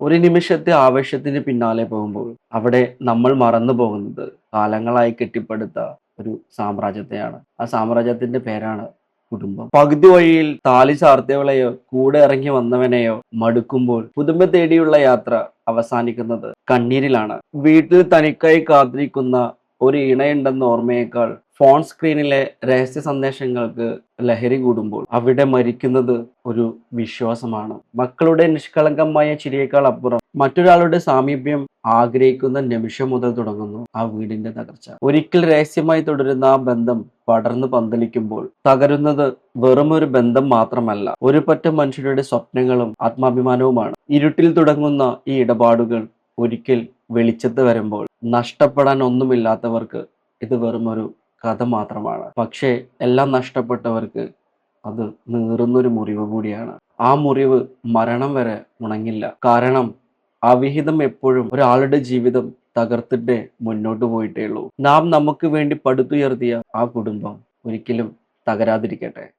ഒരു നിമിഷത്തെ ആവേശത്തിന് പിന്നാലെ പോകുമ്പോൾ അവിടെ നമ്മൾ മറന്നു പോകുന്നത് കാലങ്ങളായി കെട്ടിപ്പടുത്ത ഒരു സാമ്രാജ്യത്തെയാണ്. ആ സാമ്രാജ്യത്തിന്റെ പേരാണ് കുടുംബം. പകുതി വഴിയിൽ താലി ചാർത്തിയവളെയോ കൂടെ ഇറങ്ങി വന്നവനെയോ മടുക്കുമ്പോൾ പുതുമ തേടിയുള്ള യാത്ര അവസാനിക്കുന്നത് കണ്ണീരിലാണ്. വീട്ടിൽ തനിക്കായി കാത്തിരിക്കുന്ന ഒരു ഇണയുണ്ടെന്ന ഓർമ്മയേക്കാൾ ഫോൺ സ്ക്രീനിലെ രഹസ്യ സന്ദേശങ്ങൾക്ക് ലഹരി കൂടുമ്പോൾ അവിടെ മരിക്കുന്നത് ഒരു വിശ്വാസമാണ്. മക്കളുടെ നിഷ്കളങ്കമായ ചിരിയേക്കാൾ അപ്പുറം മറ്റൊരാളുടെ സാമീപ്യം ആഗ്രഹിക്കുന്ന നിമിഷം മുതൽ തുടങ്ങുന്നു ആ വീടിന്റെ തകർച്ച. ഒരിക്കൽ രഹസ്യമായി തുടരുന്ന ആ ബന്ധം പടർന്നു പന്തലിക്കുമ്പോൾ തകരുന്നത് വെറും ഒരു ബന്ധം മാത്രമല്ല, ഒരു പറ്റം മനുഷ്യരുടെ സ്വപ്നങ്ങളും ആത്മാഭിമാനവുമാണ്. ഇരുട്ടിൽ തുടങ്ങുന്ന ഈ ഇടപാടുകൾ ഒരിക്കൽ വെളിച്ചത്ത് വരുമ്പോൾ നഷ്ടപ്പെടാൻ ഒന്നുമില്ലാത്തവർക്ക് ഇത് വെറും ഒരു കഥ മാത്രമാണ്. പക്ഷേ എല്ലാം നഷ്ടപ്പെട്ടവർക്ക് അത് നീറുന്നൊരു മുറിവ് കൂടിയാണ്. ആ മുറിവ് മരണം വരെ ഉണങ്ങില്ല. കാരണം അവിഹിതം എപ്പോഴും ഒരാളുടെ ജീവിതം തകർത്തിട്ടേ മുന്നോട്ട് പോയിട്ടേ ഉള്ളൂ. നാം നമുക്ക് വേണ്ടി പടുത്തുയർത്തിയ ആ കുടുംബം ഒരിക്കലും തകരാതിരിക്കട്ടെ.